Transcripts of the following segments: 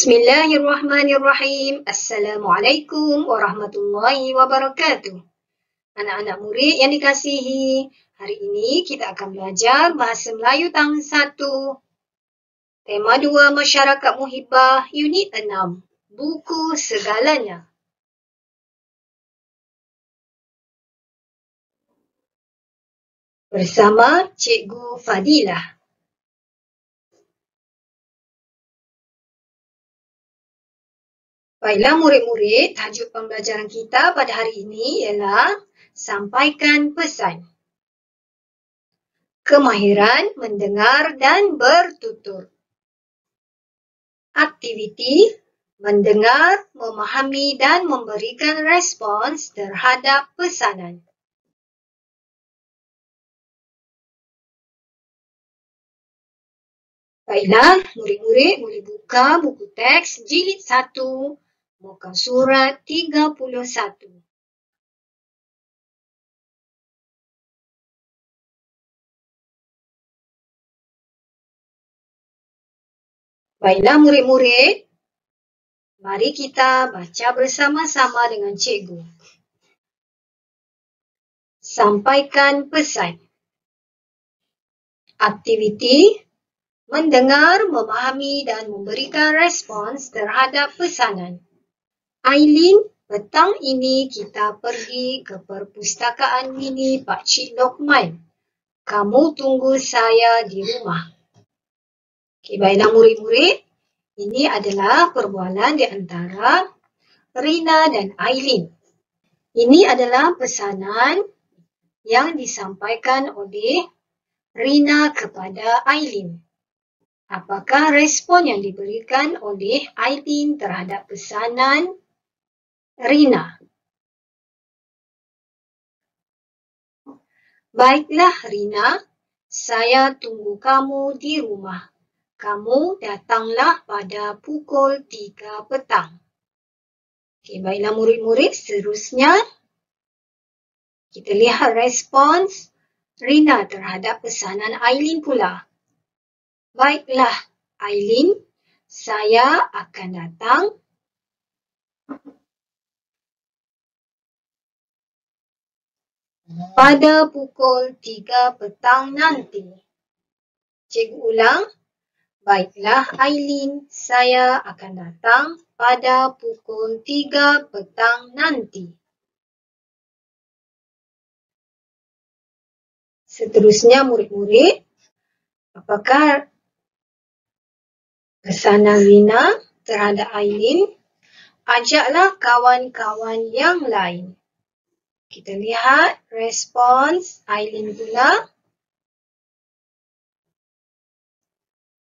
Bismillahirrahmanirrahim. Assalamualaikum warahmatullahi wabarakatuh. Anak-anak murid yang dikasihi, hari ini kita akan belajar Bahasa Melayu Tahun 1. Tema 2 Masyarakat Muhibbah, Unit 6. Buku Segalanya. Bersama Cikgu Fadilah. Baiklah murid-murid, tajuk pembelajaran kita pada hari ini ialah Sampaikan Pesan. Kemahiran mendengar dan bertutur. Aktiviti mendengar, memahami dan memberikan respons terhadap pesanan. Baiklah, murid-murid boleh buka buku teks jilid 1, muka surat 31. Baiklah murid-murid, mari kita baca bersama-sama dengan cikgu. Sampaikan pesan. Aktiviti mendengar, memahami dan memberikan respons terhadap pesanan. Aileen, petang ini kita pergi ke perpustakaan mini Pak Cik Lokman. Kamu tunggu saya di rumah. Okey, baiklah murid-murid. Ini adalah perbualan di antara Rina dan Aileen. Ini adalah pesanan yang disampaikan oleh Rina kepada Aileen. Apakah respon yang diberikan oleh Aileen terhadap pesanan Rina? Baiklah Rina, saya tunggu kamu di rumah. Kamu datanglah pada pukul 3 petang. Okey, baiklah murid-murid, seterusnya kita lihat respons Rina terhadap pesanan Aileen pula. Baiklah Aileen, saya akan datang pada pukul 3 petang nanti. Cikgu ulang. Baiklah Aileen, saya akan datang pada pukul 3 petang nanti. Seterusnya murid-murid, apakah pesanan Rina terhadap Aileen? Ajaklah kawan-kawan yang lain. Kita lihat respons Aileen pula.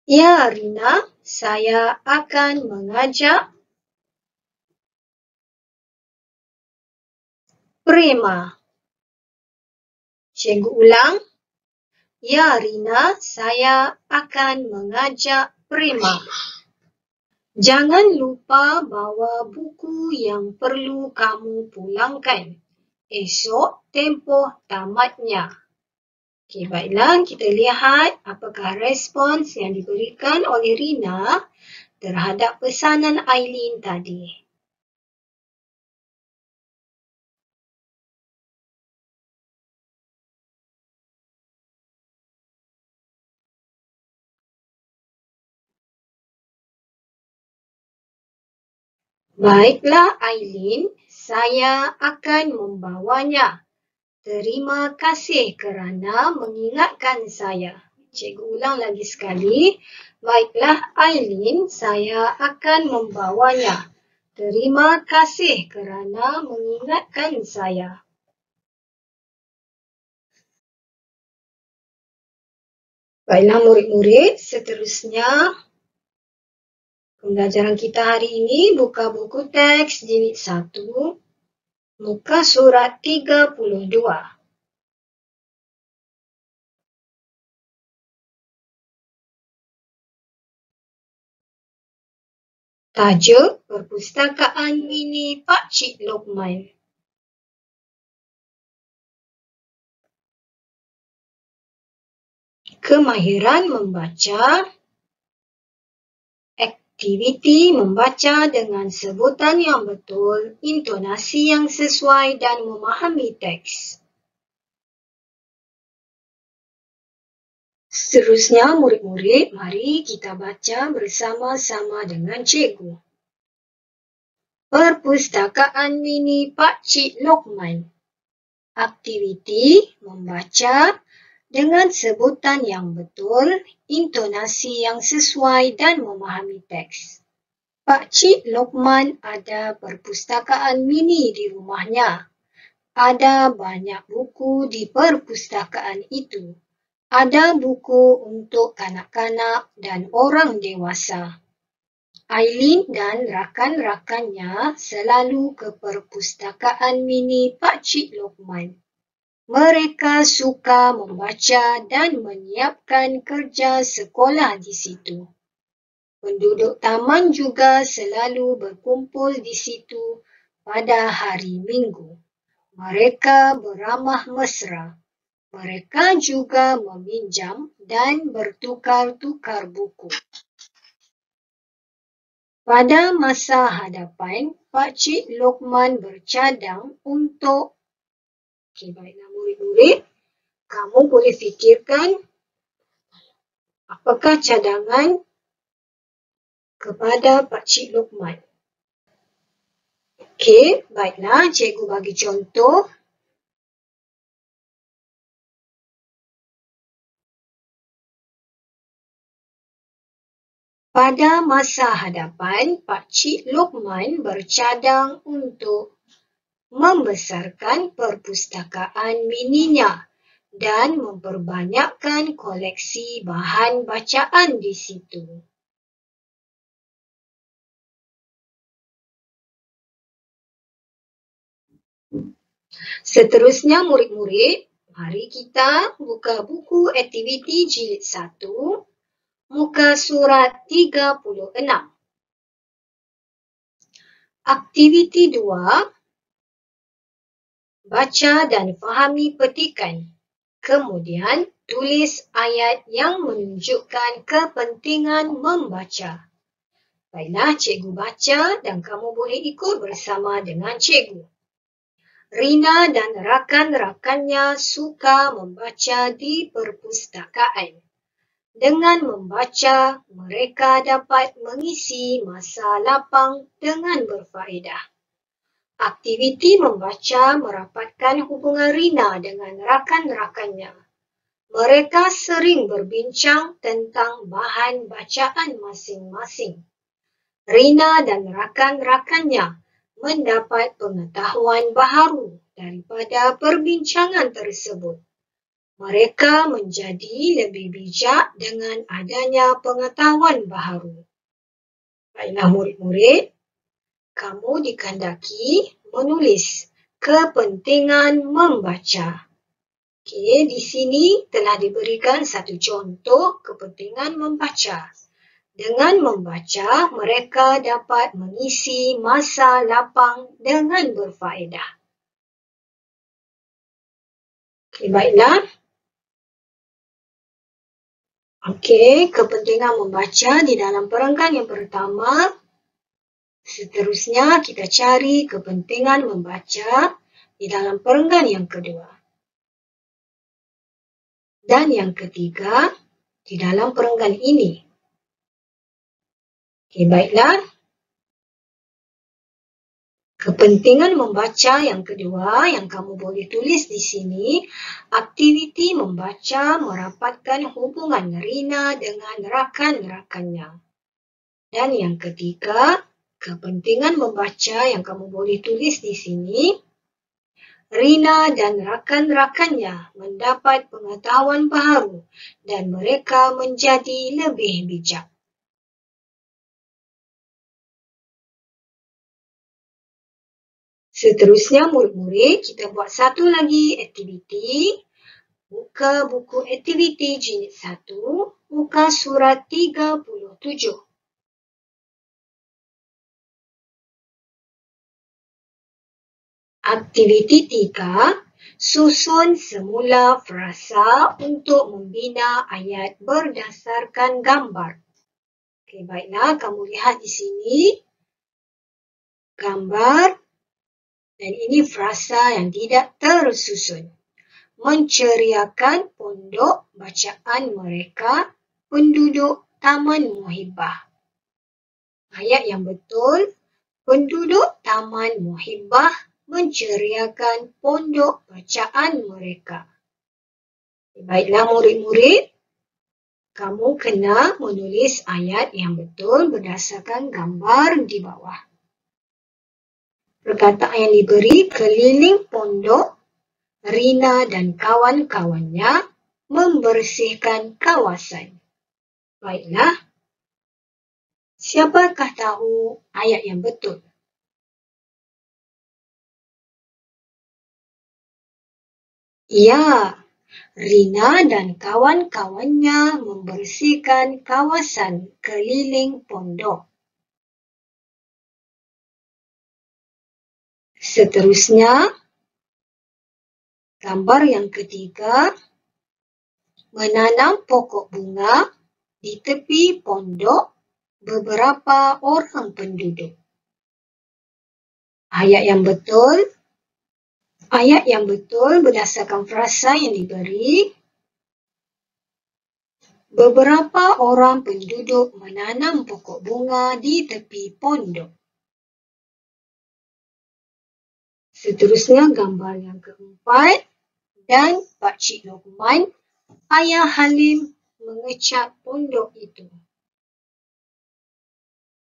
Ya Rina, saya akan mengajak Prema. Cikgu ulang. Ya Rina, saya akan mengajak Prema. Jangan lupa bawa buku yang perlu kamu pulangkan. Esok tempoh tamatnya. Okey, baiklah kita lihat apakah respons yang diberikan oleh Rina terhadap pesanan Aileen tadi. Baiklah Aileen, saya akan membawanya. Terima kasih kerana mengingatkan saya. Cikgu ulang lagi sekali. Baiklah Aileen, saya akan membawanya. Terima kasih kerana mengingatkan saya. Baiklah murid-murid, seterusnya pembelajaran kita hari ini buka buku teks jilid 1, muka surat 32. Tajuk Perpustakaan Mini Pak Cik Lokman. Kemahiran membaca. Aktiviti membaca dengan sebutan yang betul, intonasi yang sesuai dan memahami teks. Seterusnya, murid-murid, mari kita baca bersama-sama dengan cikgu. Perpustakaan Mini Pak Cik Lokman. Aktiviti membaca dengan sebutan yang betul, intonasi yang sesuai dan memahami teks. Pak Cik Lokman ada perpustakaan mini di rumahnya. Ada banyak buku di perpustakaan itu. Ada buku untuk kanak-kanak dan orang dewasa. Aileen dan rakan-rakannya selalu ke perpustakaan mini Pak Cik Lokman. Mereka suka membaca dan menyiapkan kerja sekolah di situ. Penduduk taman juga selalu berkumpul di situ pada hari Minggu. Mereka beramah mesra. Mereka juga meminjam dan bertukar-tukar buku. Pada masa hadapan, Pak Cik Lokman bercadang untuk baiklah murid-murid, kamu boleh fikirkan apakah cadangan kepada Pak Cik Lokman. Okey, baiklah, cikgu bagi contoh. Pada masa hadapan, Pak Cik Lokman bercadang untuk membesarkan perpustakaan mininya dan memperbanyakkan koleksi bahan bacaan di situ. Seterusnya, murid-murid, mari kita buka buku aktiviti jilid 1, muka surat 36. Aktiviti 2, baca dan fahami petikan. Kemudian, tulis ayat yang menunjukkan kepentingan membaca. Baiklah, cikgu baca dan kamu boleh ikut bersama dengan cikgu. Rina dan rakan-rakannya suka membaca di perpustakaan. Dengan membaca, mereka dapat mengisi masa lapang dengan berfaedah. Aktiviti membaca merapatkan hubungan Rina dengan rakan-rakannya. Mereka sering berbincang tentang bahan bacaan masing-masing. Rina dan rakan-rakannya mendapat pengetahuan baharu daripada perbincangan tersebut. Mereka menjadi lebih bijak dengan adanya pengetahuan baharu. Baiklah murid-murid, kamu dikandaki menulis kepentingan membaca. Okey, di sini telah diberikan satu contoh kepentingan membaca. Dengan membaca, mereka dapat mengisi masa lapang dengan berfaedah. Okey, baiklah. Okey, kepentingan membaca di dalam perenggan yang pertama. Seterusnya, kita cari kepentingan membaca di dalam perenggan yang kedua. Dan yang ketiga, di dalam perenggan ini. Okey, baiklah. Kepentingan membaca yang kedua yang kamu boleh tulis di sini, aktiviti membaca merapatkan hubungan Rina dengan rakan-rakannya. Dan yang ketiga, kepentingan membaca yang kamu boleh tulis di sini, Rina dan rakan-rakannya mendapat pengetahuan baharu dan mereka menjadi lebih bijak. Seterusnya, murid-murid, kita buat satu lagi aktiviti. Buka buku aktiviti jilid 1, muka surat 37. Aktiviti 3, susun semula frasa untuk membina ayat berdasarkan gambar. Oke, baiklah, kamu lihat di sini gambar dan ini frasa yang tidak tersusun. Menceriakan pondok bacaan mereka, penduduk Taman Muhibbah. Ayat yang betul, penduduk Taman Muhibbah menceriakan pondok bacaan mereka. Baiklah murid-murid, kamu kena menulis ayat yang betul berdasarkan gambar di bawah. Perkataan yang diberi, keliling pondok, Rina dan kawan-kawannya membersihkan kawasan. Baiklah, siapakah tahu ayat yang betul? Ya, Rina dan kawan-kawannya membersihkan kawasan keliling pondok. Seterusnya, gambar yang ketiga, menanam pokok bunga di tepi pondok beberapa orang penduduk. Ayat yang betul berdasarkan frasa yang diberi, beberapa orang penduduk menanam pokok bunga di tepi pondok. Seterusnya gambar yang keempat, dan Pakcik Lokman, Ayah Halim mengecat pondok itu.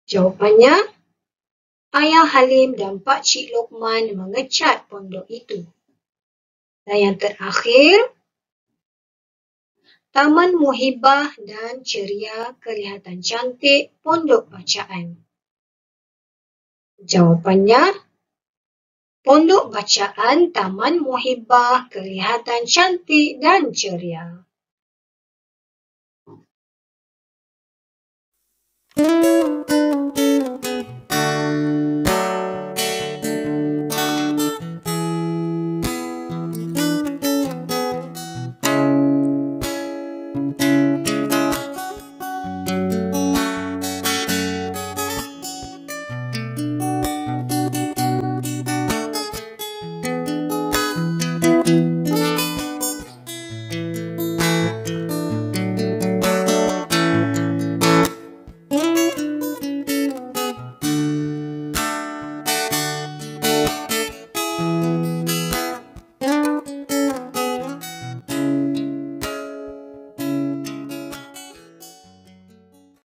Jawapannya, Ayah Halim dan Pakcik Lokman mengecat pondok itu. Dan yang terakhir, Taman Muhibbah dan ceria kelihatan cantik pondok bacaan. Jawapannya, pondok bacaan Taman Muhibbah kelihatan cantik dan ceria.